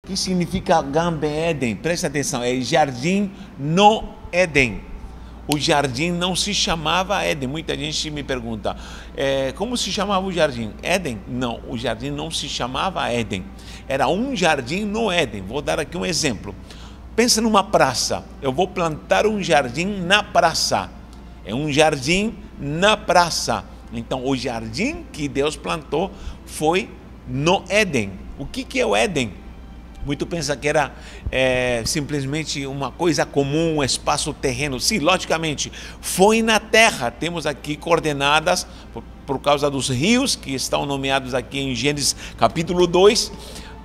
O que significa Gan Eden? Presta atenção, é jardim no Éden. O jardim não se chamava Éden. Muita gente me pergunta, como se chamava o jardim? Éden? Não, o jardim não se chamava Éden. Era um jardim no Éden. Vou dar aqui um exemplo. Pensa numa praça. Eu vou plantar um jardim na praça. É um jardim na praça. Então, o jardim que Deus plantou foi no Éden. O que é o Éden? Muito pensa que era simplesmente uma coisa comum, um espaço terreno. Sim, logicamente, foi na terra. Temos aqui coordenadas por causa dos rios que estão nomeados aqui em Gênesis capítulo 2.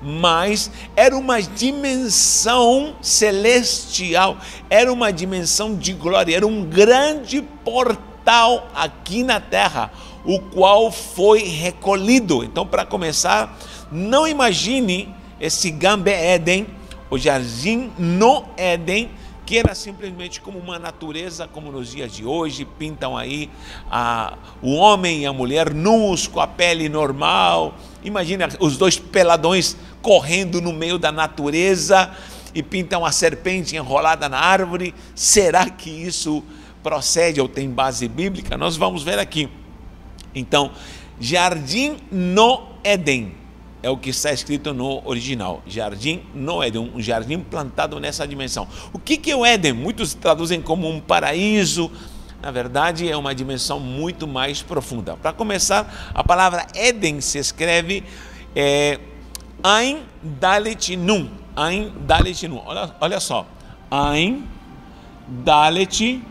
Mas era uma dimensão celestial, era uma dimensão de glória, era um grande portal aqui na terra, o qual foi recolhido. Então, para começar, não imagine esse Gan Eden, o jardim no Éden, que era simplesmente como uma natureza, como nos dias de hoje, pintam aí o homem e a mulher nus, com a pele normal. Imagina os dois peladões correndo no meio da natureza e pintam a serpente enrolada na árvore. Será que isso procede ou tem base bíblica? Nós vamos ver aqui. Então, jardim no Éden é o que está escrito no original. Jardim no Éden, um jardim plantado nessa dimensão. O que é o Éden? Muitos traduzem como um paraíso. Na verdade, é uma dimensão muito mais profunda. Para começar, a palavra Éden se escreve Ain Dalet Nun. Ain Dalet Nun. Olha só. Ain Dalet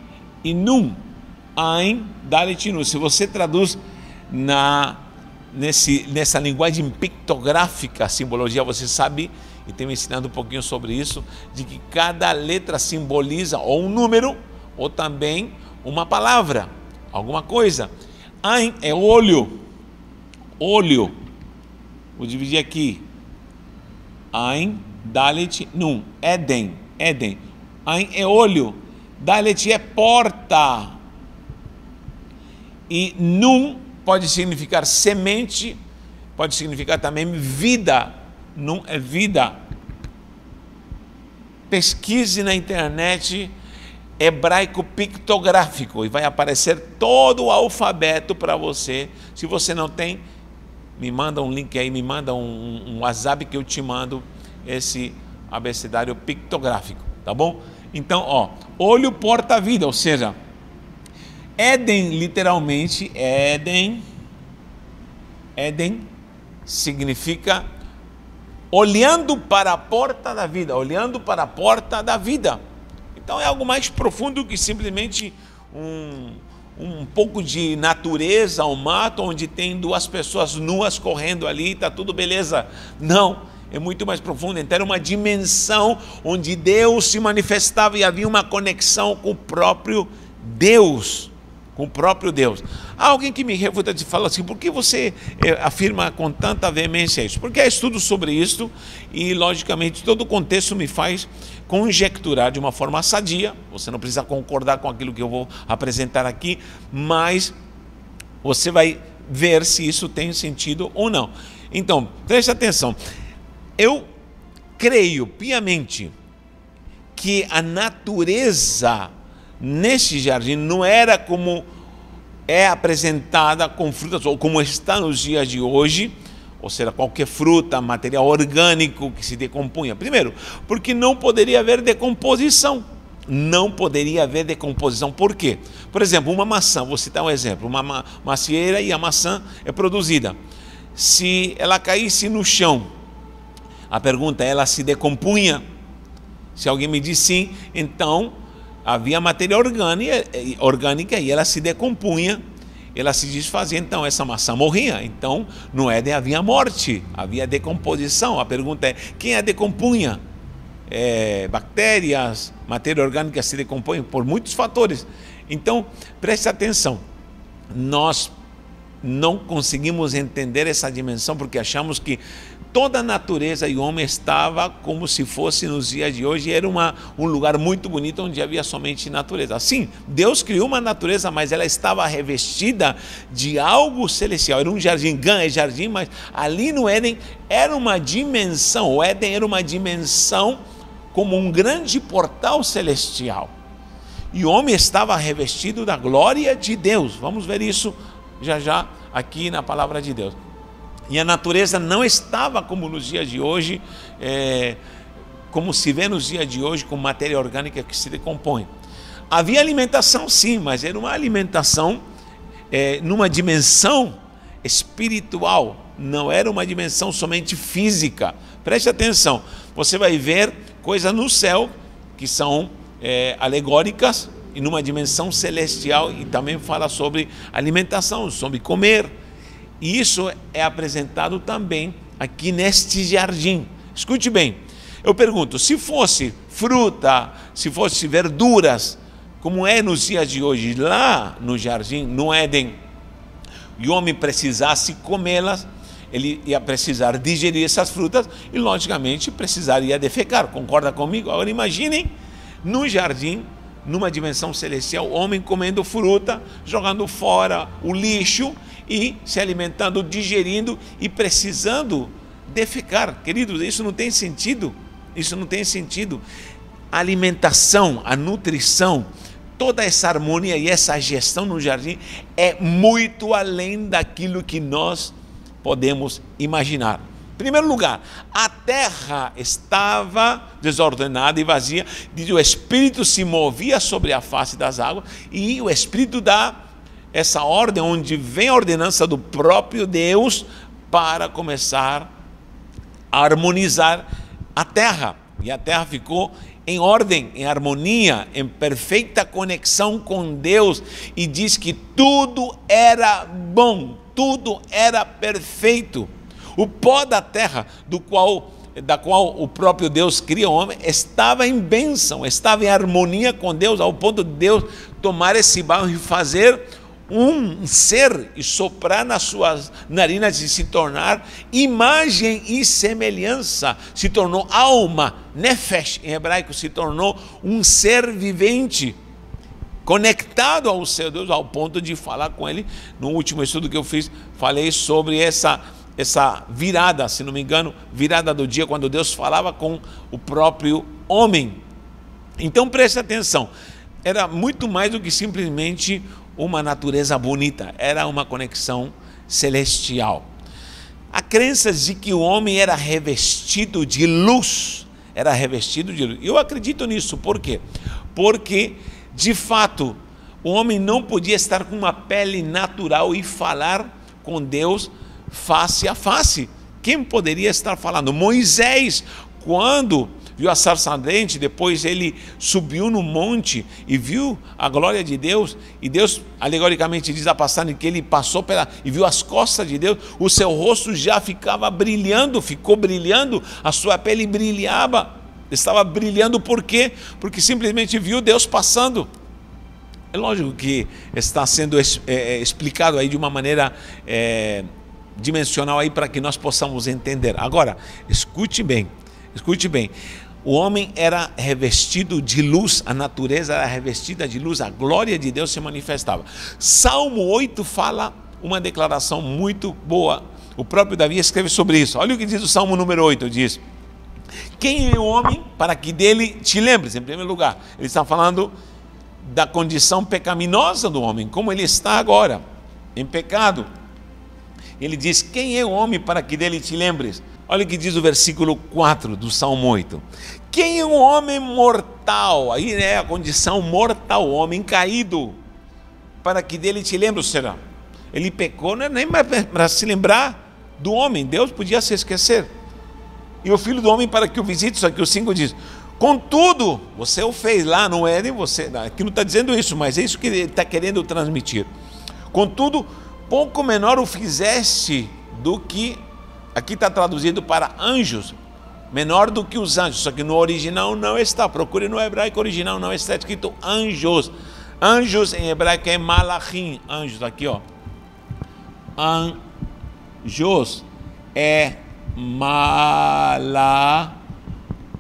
e Nun. Ain Dalet Nun. Se você traduz nessa linguagem pictográfica, a simbologia, você sabe, e tenho ensinado um pouquinho sobre isso, de que cada letra simboliza ou um número, ou também uma palavra, alguma coisa. Ain é olho, olho. Vou dividir aqui. Ain, Dalet, Nun. Éden, Éden. Ain é olho, Dalet é porta. E Nun pode significar semente, pode significar também vida. Nun é vida. Pesquise na internet hebraico pictográfico e vai aparecer todo o alfabeto para você. Se você não tem, me manda um link aí, me manda um WhatsApp que eu te mando esse abecedário pictográfico, tá bom? Então, olho porta vida, ou seja, Éden, literalmente, Éden significa olhando para a porta da vida, olhando para a porta da vida. Então é algo mais profundo que simplesmente um pouco de natureza, um mato onde tem duas pessoas nuas correndo ali, está tudo beleza. Não, é muito mais profundo. Então era uma dimensão onde Deus se manifestava e havia uma conexão com o próprio Deus. Com o próprio Deus. Há alguém que me refuta e fala assim, por que você afirma com tanta veemência isso? Porque há estudos sobre isso e, logicamente, todo o contexto me faz conjecturar de uma forma sadia. Você não precisa concordar com aquilo que eu vou apresentar aqui, mas você vai ver se isso tem sentido ou não. Então, preste atenção. Eu creio piamente que a natureza neste jardim não era como é apresentada com frutas, ou como está nos dias de hoje, ou seja, qualquer fruta, material orgânico que se decompunha. Primeiro, porque não poderia haver decomposição. Não poderia haver decomposição. Por quê? Por exemplo, uma maçã, vou citar um exemplo, uma macieira e a maçã é produzida. Se ela caísse no chão, a pergunta é, ela se decompunha? Se alguém me diz sim, então havia matéria orgânica e ela se decompunha, ela se desfazia, então essa maçã morria. Então no Éden havia morte, havia decomposição. A pergunta é, quem a decompunha? Bactérias, matéria orgânica se decompõe por muitos fatores. Então preste atenção, nós não conseguimos entender essa dimensão porque achamos que toda a natureza e o homem estava como se fosse nos dias de hoje. Era um lugar muito bonito onde havia somente natureza. Sim, Deus criou uma natureza, mas ela estava revestida de algo celestial. Era um jardim, Gan é jardim, mas ali no Éden era uma dimensão. O Éden era uma dimensão como um grande portal celestial. E o homem estava revestido da glória de Deus. Vamos ver isso já já aqui na palavra de Deus. E a natureza não estava como nos dias de hoje, como se vê nos dias de hoje, com matéria orgânica que se decompõe. Havia alimentação sim, mas era uma alimentação numa dimensão espiritual, não era uma dimensão somente física. Preste atenção, você vai ver coisas no céu que são alegóricas e numa dimensão celestial, e também fala sobre alimentação, sobre comer. E isso é apresentado também aqui neste jardim. Escute bem, eu pergunto, se fosse fruta, se fosse verduras, como é nos dias de hoje, lá no jardim, no Éden, e o homem precisasse comê-las, ele ia precisar digerir essas frutas e logicamente precisaria defecar, concorda comigo? Agora imaginem, no jardim, numa dimensão celestial, o homem comendo fruta, jogando fora o lixo, e se alimentando, digerindo e precisando defecar. Queridos, isso não tem sentido. Isso não tem sentido. A alimentação, a nutrição, toda essa harmonia e essa gestão no jardim é muito além daquilo que nós podemos imaginar. Em primeiro lugar, a terra estava desordenada e vazia, diz, o Espírito se movia sobre a face das águas, e o Espírito dá essa ordem, onde vem a ordenança do próprio Deus para começar a harmonizar a terra. E a terra ficou em ordem, em harmonia, em perfeita conexão com Deus. E diz que tudo era bom, tudo era perfeito. O pó da terra, da qual o próprio Deus cria o homem, estava em bênção, estava em harmonia com Deus, ao ponto de Deus tomar esse barro e fazer um ser e soprar nas suas narinas e se tornar imagem e semelhança, se tornou alma, nefesh em hebraico, se tornou um ser vivente, conectado ao seu Deus, ao ponto de falar com ele. No último estudo que eu fiz, falei sobre essa virada, se não me engano, virada do dia, quando Deus falava com o próprio homem. Então preste atenção, era muito mais do que simplesmente uma natureza bonita, era uma conexão celestial. A crença de que o homem era revestido de luz, eu acredito nisso, por quê? Porque, de fato, o homem não podia estar com uma pele natural e falar com Deus face a face. Quem poderia estar falando? Moisés, quando viu a sarça ardente, depois ele subiu no monte e viu a glória de Deus, e Deus, alegoricamente diz a passagem que ele passou e viu as costas de Deus, o seu rosto já ficava brilhando, ficou brilhando, a sua pele brilhava, estava brilhando. Por quê? Porque simplesmente viu Deus passando. É lógico que está sendo explicado aí de uma maneira dimensional aí para que nós possamos entender. Agora, escute bem, o homem era revestido de luz, a natureza era revestida de luz, a glória de Deus se manifestava. Salmo 8 fala uma declaração muito boa, o próprio Davi escreve sobre isso. Olha o que diz o Salmo número 8, diz: quem é o homem para que dele te lembres? Em primeiro lugar, ele está falando da condição pecaminosa do homem, como ele está agora, em pecado. Ele diz: quem é o homem para que dele te lembres? Olha o que diz o versículo 4 do Salmo 8. Quem é um homem mortal? Aí é a condição mortal, o homem caído, para que dele te lembres, será? Ele pecou, não é nem para se lembrar do homem, Deus podia se esquecer. E o Filho do Homem para que o visite, só que o 5 diz: contudo, você o fez lá no Éden, aqui não está dizendo isso, mas é isso que ele está querendo transmitir. Contudo, pouco menor o fizeste do que, aqui está traduzido para anjos, menor do que os anjos, só que no original não está, procure no hebraico original, não está escrito anjos. Anjos em hebraico é malachim, anjos, aqui ó, anjos é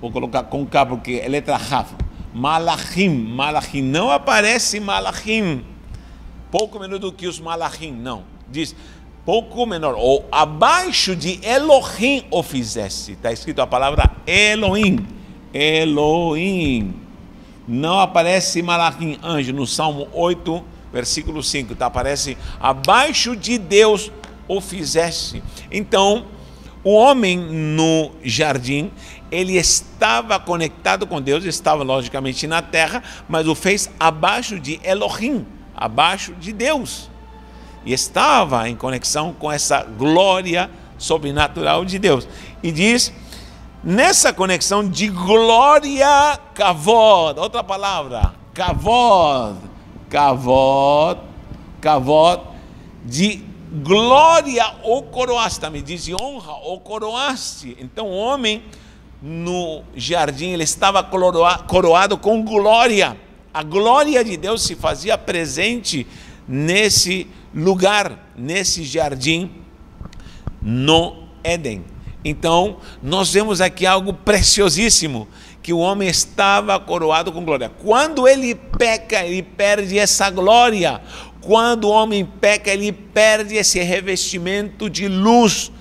vou colocar com K porque é letra Raf. Malachim, não aparece Malachim, pouco menor do que os Malachim, não, diz pouco menor, ou abaixo de Elohim o fizeste, está escrito a palavra Elohim, não aparece Malachim, anjo, no Salmo 8, versículo 5, tá? Aparece abaixo de Deus o fizeste. Então, o homem no jardim, ele estava conectado com Deus, estava logicamente na terra, mas o fez abaixo de Elohim, abaixo de Deus. E estava em conexão com essa glória sobrenatural de Deus. E diz, nessa conexão de glória, kavod, outra palavra, kavod, de glória o coroaste, me diz, honra o coroaste. Então o homem no jardim, ele estava coroado com glória. A glória de Deus se fazia presente nesse lugar, nesse jardim no Éden. Então nós vemos aqui algo preciosíssimo, que o homem estava coroado com glória. Quando ele peca, ele perde essa glória. Quando o homem peca, ele perde esse revestimento de luz,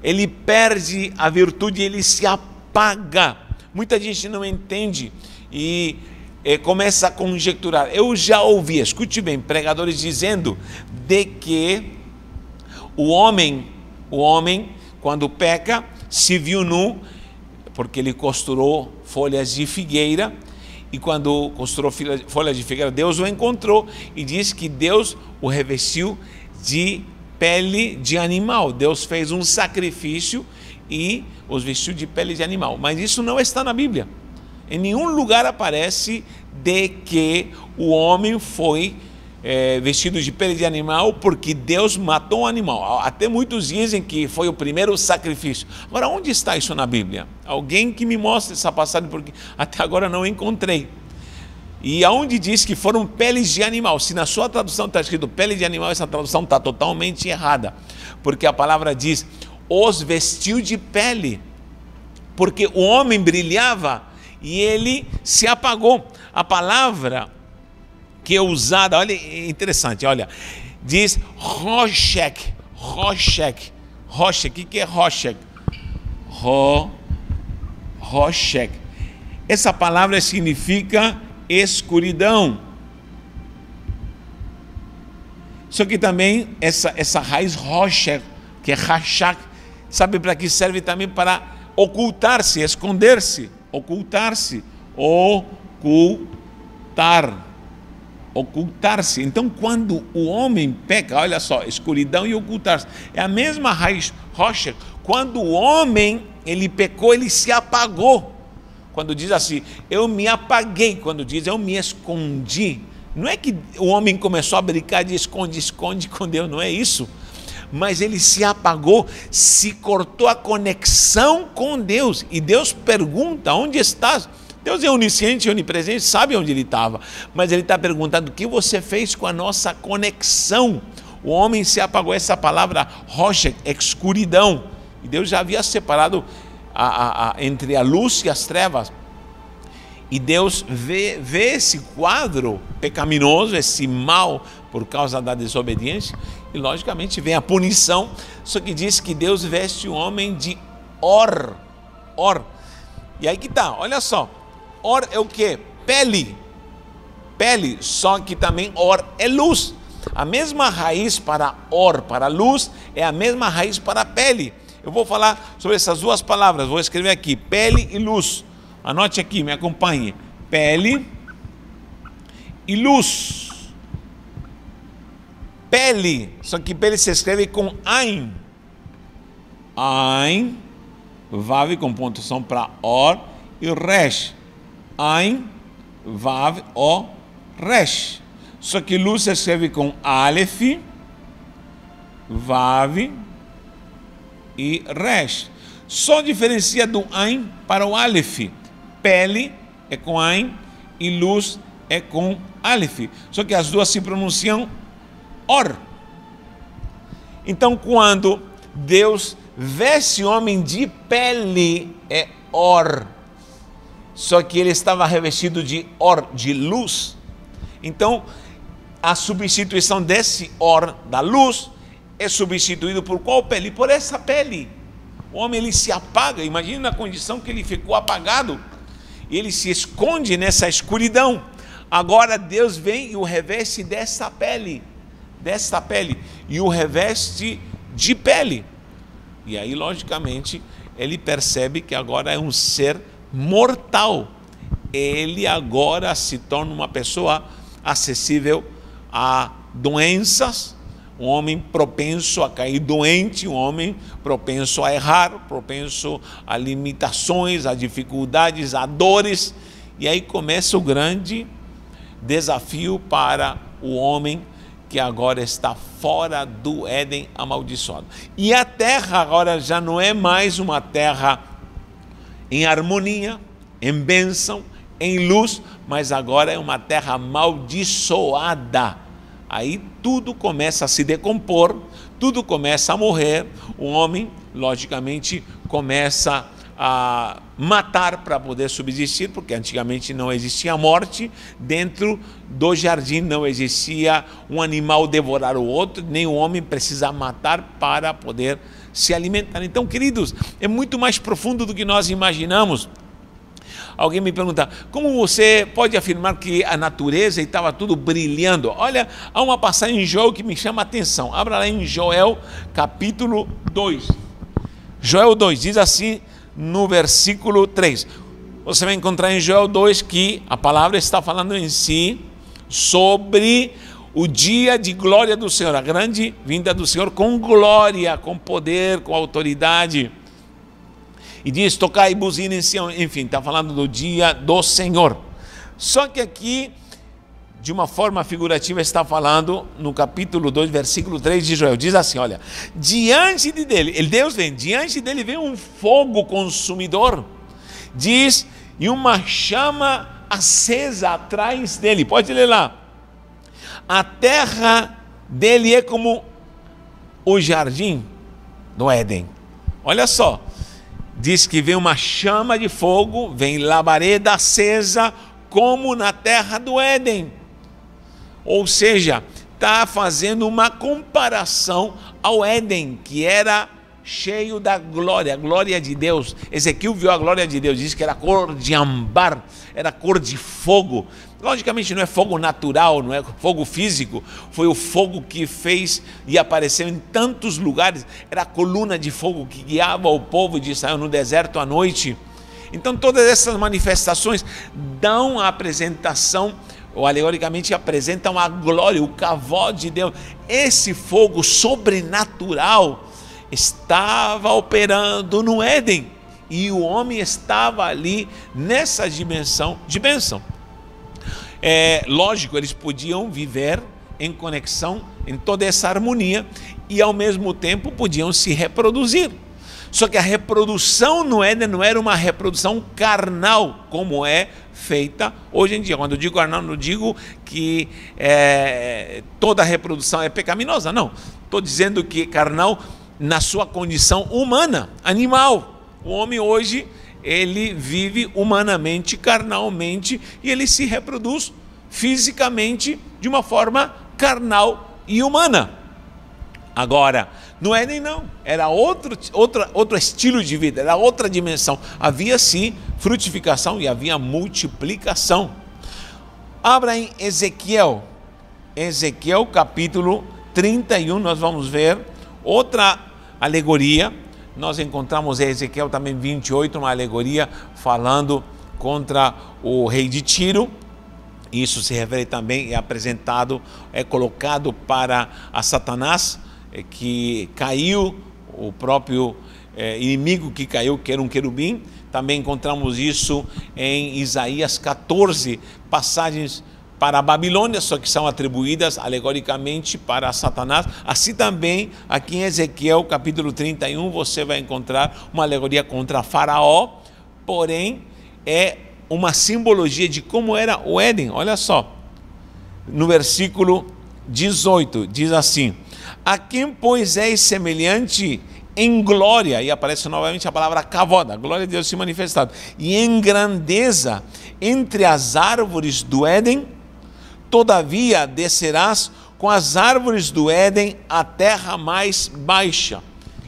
ele perde a virtude, ele se apaga. Muita gente não entende e começa a conjecturar. Eu já ouvi, escute bem, pregadores dizendo de que o homem, quando peca, se viu nu, porque ele costurou folhas de figueira, e quando costurou folhas de figueira, Deus o encontrou e diz que Deus o revestiu de pele de animal. Deus fez um sacrifício e os vestiu de pele de animal. Mas isso não está na Bíblia. Em nenhum lugar aparece de que o homem foi vestido de pele de animal porque Deus matou um animal. Até muitos dizem que foi o primeiro sacrifício. Agora, onde está isso na Bíblia? Alguém que me mostre essa passagem, porque até agora não encontrei. E aonde diz que foram peles de animal? Se na sua tradução está escrito pele de animal, essa tradução está totalmente errada, porque a palavra diz os vestiu de pele, porque o homem brilhava e ele se apagou. A palavra que é usada, olha, interessante, olha, diz Roshek. O que é Roshek? Roshek. Essa palavra significa escuridão. Só que também essa raiz Roshek, que é Rashak, sabe para que serve também? Para ocultar-se, esconder-se, ocultar-se, ocultar-se. Então, quando o homem peca, olha só, escuridão e ocultar-se, é a mesma raiz rocha. Quando o homem, ele pecou, ele se apagou. Quando diz assim, eu me apaguei, quando diz eu me escondi, não é que o homem começou a brincar de esconde com Deus, não é isso, mas ele se apagou, se cortou a conexão com Deus, e Deus pergunta, onde estás? Deus é onisciente e onipresente, sabe onde ele estava, mas ele está perguntando, o que você fez com a nossa conexão? O homem se apagou. Essa palavra rocha, escuridão, e Deus já havia separado entre a luz e as trevas, e Deus vê esse quadro pecaminoso, esse mal por causa da desobediência, e logicamente vem a punição. Só que diz que Deus veste o homem de or, e aí que tá, olha só, or é o que? Pele, só que também or é luz. A mesma raiz para or, para luz, é a mesma raiz para pele. Eu vou falar sobre essas duas palavras, vou escrever aqui, pele e luz. Anote aqui, me acompanhe. Pele e luz. Pele, só que pele se escreve com Ain. Ain, Vav com pontuação para or e Resh. Ain, Vav, O, Resh. Só que luz se escreve com Aleph, Vav e Resh. Só diferencia do Ain para o Aleph. Pele é com Ain e luz é com Aleph. Só que as duas se pronunciam Or. Então, quando Deus veste o homem de pele, é or, só que ele estava revestido de or, de luz. Então, a substituição desse or, da luz, é substituído por qual pele? Por essa pele. O homem, ele se apaga, imagina a condição que ele ficou apagado, ele se esconde nessa escuridão. Agora Deus vem e o reveste dessa pele, e o reveste de pele. E aí, logicamente, ele percebe que agora é um ser mortal. Ele agora se torna uma pessoa acessível a doenças, um homem propenso a cair doente, um homem propenso a errar, propenso a limitações, a dificuldades, a dores. E aí começa o grande desafio para o homem que agora está fora do Éden amaldiçoado. E a terra agora já não é mais uma terra em harmonia, em bênção, em luz, mas agora é uma terra amaldiçoada. Aí tudo começa a se decompor, tudo começa a morrer, o homem, logicamente, começa a matar para poder subsistir, porque antigamente não existia morte, dentro do jardim não existia um animal devorar o outro, nem o homem precisa matar para poder se alimentar. Então, queridos, é muito mais profundo do que nós imaginamos. Alguém me pergunta, como você pode afirmar que a natureza estava tudo brilhando? Olha, há uma passagem em Joel que me chama a atenção. Abra lá em Joel, capítulo 2. Joel 2, diz assim no versículo 3. Você vai encontrar em Joel 2 que a palavra está falando em si sobre o dia de glória do Senhor, a grande vinda do Senhor com glória, com poder, com autoridade. E diz, tocai buzina em Sião, enfim, está falando do dia do Senhor. Só que aqui, de uma forma figurativa, está falando no capítulo 2, versículo 3 de Joel, diz assim, olha, diante dele, Deus vem, diante dele vem um fogo consumidor, diz, e uma chama acesa atrás dele, pode ler lá, a terra dele é como o jardim do Éden, olha só, diz que vem uma chama de fogo, vem labareda acesa, como na terra do Éden. Ou seja, está fazendo uma comparação ao Éden, que era cheio da glória, a glória de Deus. Ezequiel viu a glória de Deus, diz que era cor de âmbar, era cor de fogo. Logicamente não é fogo natural, não é fogo físico, foi o fogo que fez e apareceu em tantos lugares, era a coluna de fogo que guiava o povo de Israel no deserto à noite. Então todas essas manifestações dão a apresentação, ou alegoricamente apresentam a glória, o kavod de Deus. Esse fogo sobrenatural estava operando no Éden, e o homem estava ali nessa dimensão de bênção. Lógico, eles podiam viver em conexão, em toda essa harmonia, e ao mesmo tempo podiam se reproduzir. Só que a reprodução no Éden não era uma reprodução carnal, como é feita hoje em dia. Quando eu digo carnal, não digo que toda reprodução é pecaminosa, não. Estou dizendo que carnal na sua condição humana, animal. O homem hoje, ele vive humanamente, carnalmente, e ele se reproduz fisicamente de uma forma carnal e humana. Agora, no Éden não, era outro estilo de vida, era outra dimensão. Havia sim frutificação e havia multiplicação. Abra em Ezequiel capítulo 31, nós vamos ver outra alegoria. Nós encontramos em Ezequiel também 28, uma alegoria falando contra o rei de Tiro. Isso se refere também, é apresentado, é colocado para a Satanás, que caiu, o próprio inimigo que caiu, que era um querubim. Também encontramos isso em Isaías 14, passagens para a Babilônia, só que são atribuídas alegoricamente para Satanás. Assim também, aqui em Ezequiel capítulo 31, você vai encontrar uma alegoria contra Faraó, porém é uma simbologia de como era o Éden. Olha só, no versículo 18, diz assim: a quem, pois, és semelhante em glória, e aparece novamente a palavra kavod, a glória de Deus se manifestando, e em grandeza entre as árvores do Éden, todavia descerás com as árvores do Éden à terra mais baixa.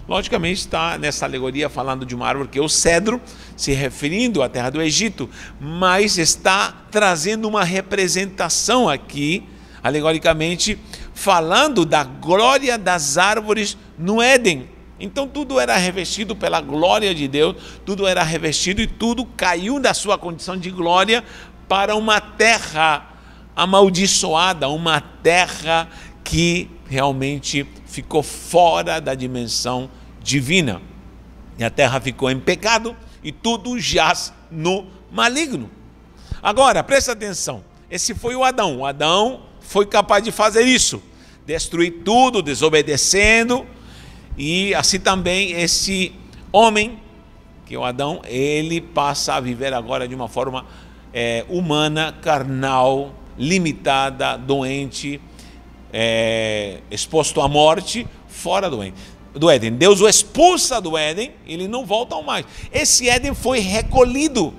Logicamente está nessa alegoria falando de uma árvore que é o cedro, se referindo à terra do Egito, mas está trazendo uma representação aqui, alegoricamente, falando da glória das árvores no Éden. Então tudo era revestido pela glória de Deus, tudo era revestido e tudo caiu da sua condição de glória para uma terra amaldiçoada, uma terra que realmente ficou fora da dimensão divina. E a terra ficou em pecado e tudo jaz no maligno. Agora, presta atenção, esse foi o Adão. O Adão foi capaz de fazer isso, destruir tudo, desobedecendo. E assim também esse homem, que é o Adão, ele passa a viver agora de uma forma humana, carnal, limitada, doente, exposto à morte, fora do Éden. Deus o expulsa do Éden, ele não volta mais. Esse Éden foi recolhido.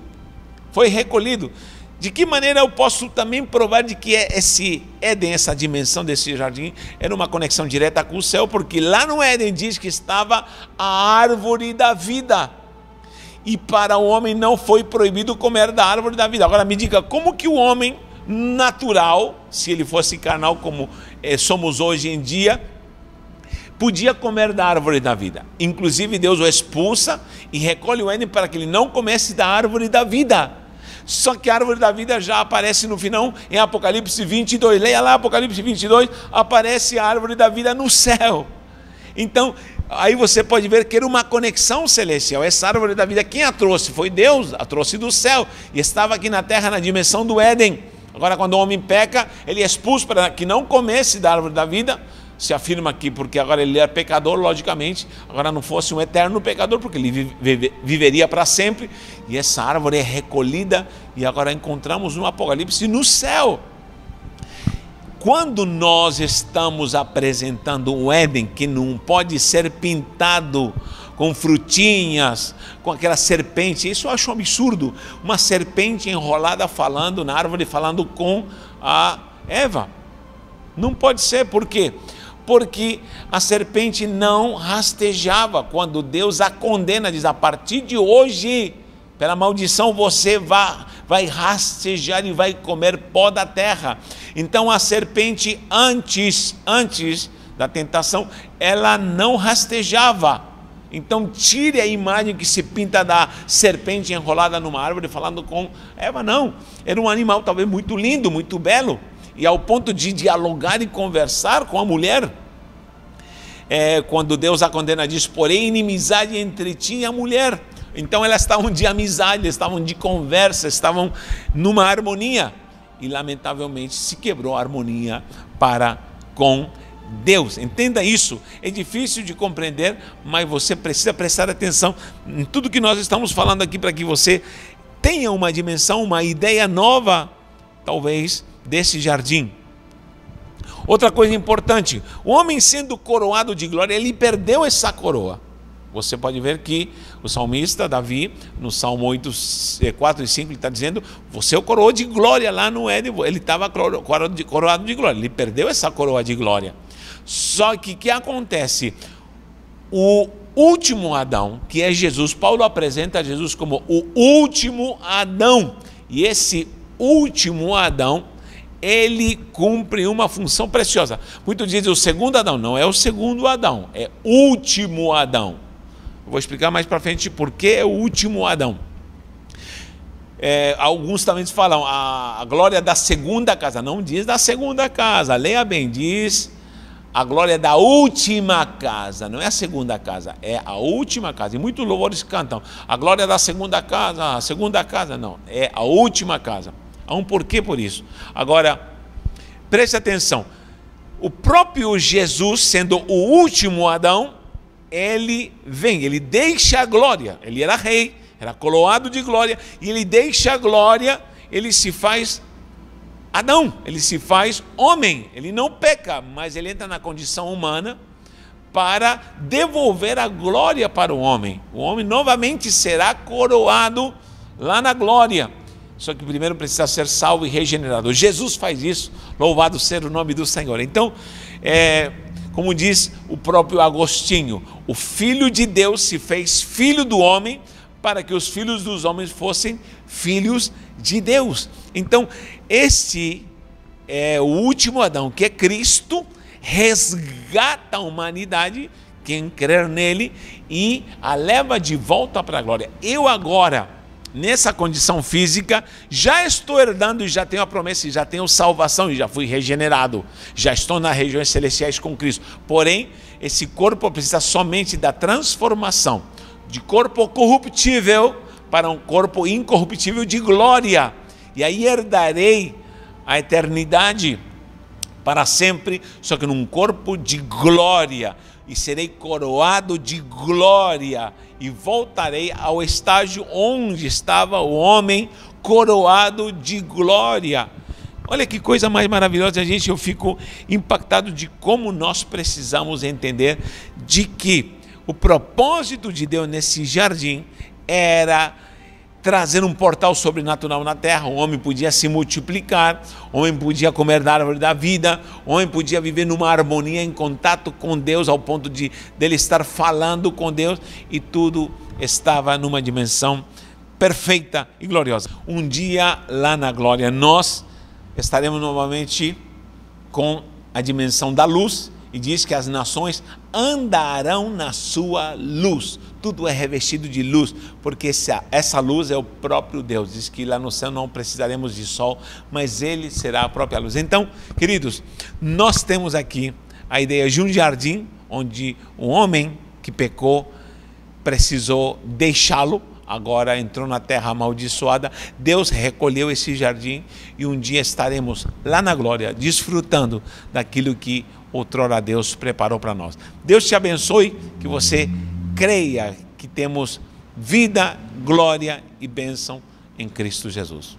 De que maneira eu posso também provar de que esse Éden, essa dimensão desse jardim, era uma conexão direta com o céu? Porque lá no Éden diz que estava a árvore da vida. E para o homem não foi proibido comer da árvore da vida. Agora me diga, como que o homem natural, se ele fosse carnal como somos hoje em dia, podia comer da árvore da vida? Inclusive Deus o expulsa e recolhe o Éden para que ele não comesse da árvore da vida. Só que a árvore da vida já aparece no final, em Apocalipse 22, leia lá Apocalipse 22, aparece a árvore da vida no céu. Então, aí você pode ver que era uma conexão celestial. Essa árvore da vida, quem a trouxe? Foi Deus, a trouxe do céu, e estava aqui na terra, na dimensão do Éden. Agora, quando o homem peca, ele é expulso para que não comesse da árvore da vida. Se afirma aqui, porque agora ele era pecador, logicamente, agora não fosse um eterno pecador, porque ele viveria para sempre, e essa árvore é recolhida, e agora encontramos no Apocalipse no céu. Quando nós estamos apresentando o Éden, que não pode ser pintado com frutinhas, com aquela serpente, isso eu acho um absurdo, uma serpente enrolada falando na árvore, falando com a Eva, não pode ser. Por quê? Porque a serpente não rastejava. Quando Deus a condena, diz: a partir de hoje, pela maldição, você vai rastejar e vai comer pó da terra. Então a serpente antes da tentação, ela não rastejava. Então tire a imagem que se pinta da serpente enrolada numa árvore falando com Eva. Não, era um animal talvez muito lindo, muito belo, e ao ponto de dialogar e conversar com a mulher. Quando Deus a condena, diz: porém inimizade entre ti e a mulher. Então elas estavam de amizade, estavam de conversa, estavam numa harmonia, e lamentavelmente se quebrou a harmonia para com Deus. Entenda isso, é difícil de compreender, mas você precisa prestar atenção em tudo que nós estamos falando aqui, para que você tenha uma dimensão, uma ideia nova, talvez, desse jardim. Outra coisa importante, o homem sendo coroado de glória, ele perdeu essa coroa. Você pode ver que o salmista Davi, no Salmo 8, 4 e 5, ele está dizendo: você o coroou de glória lá no Éden. Ele estava coroado de glória, ele perdeu essa coroa de glória. Só que o que acontece? O último Adão, que é Jesus, Paulo apresenta Jesus como o último Adão. E esse último Adão, ele cumpre uma função preciosa. Muitos dizem o segundo Adão. Não é o segundo Adão, é o último Adão. Eu vou explicar mais para frente por que é o último Adão. Alguns também falam a glória da segunda casa. Não diz da segunda casa, leia bem, diz a glória da última casa. Não é a segunda casa, é a última casa. E muitos louvores cantam a glória da segunda casa, a segunda casa. Não, é a última casa. Há um porquê por isso. Agora, preste atenção, o próprio Jesus, sendo o último Adão, ele vem, ele deixa a glória. Ele era rei, era coroado de glória, e ele deixa a glória, ele se faz Adão, ele se faz homem. Ele não peca, mas ele entra na condição humana para devolver a glória para o homem. O homem novamente será coroado lá na glória. Só que primeiro precisa ser salvo e regenerado. Jesus faz isso, louvado seja o nome do Senhor. Então, como diz o próprio Agostinho, o Filho de Deus se fez filho do homem para que os filhos dos homens fossem filhos de Deus. Então, este é o último Adão, que é Cristo, resgata a humanidade, quem crer nele, e a leva de volta para a glória. Eu agora, nessa condição física, já estou herdando e já tenho a promessa, e já tenho salvação, e já fui regenerado, já estou nas regiões celestiais com Cristo. Porém, esse corpo precisa somente da transformação de corpo corruptível para um corpo incorruptível de glória, e aí herdarei a eternidade para sempre, só que num corpo de glória, e serei coroado de glória, e voltarei ao estágio onde estava o homem, coroado de glória. Olha que coisa mais maravilhosa, gente. Eu fico impactado de como nós precisamos entender de que o propósito de Deus nesse jardim era trazer um portal sobrenatural na terra. O homem podia se multiplicar, o homem podia comer da árvore da vida, o homem podia viver numa harmonia, em contato com Deus, ao ponto dele estar falando com Deus, e tudo estava numa dimensão perfeita e gloriosa. Um dia lá na glória nós estaremos novamente com a dimensão da luz, e diz que as nações andarão na sua luz. Tudo é revestido de luz, porque essa luz é o próprio Deus. Diz que lá no céu não precisaremos de sol, mas Ele será a própria luz. Então, queridos, nós temos aqui a ideia de um jardim, onde o homem que pecou precisou deixá-lo, agora entrou na terra amaldiçoada. Deus recolheu esse jardim, e um dia estaremos lá na glória, desfrutando daquilo que outrora Deus preparou para nós. Deus te abençoe, que você creia que temos vida, glória e bênção em Cristo Jesus.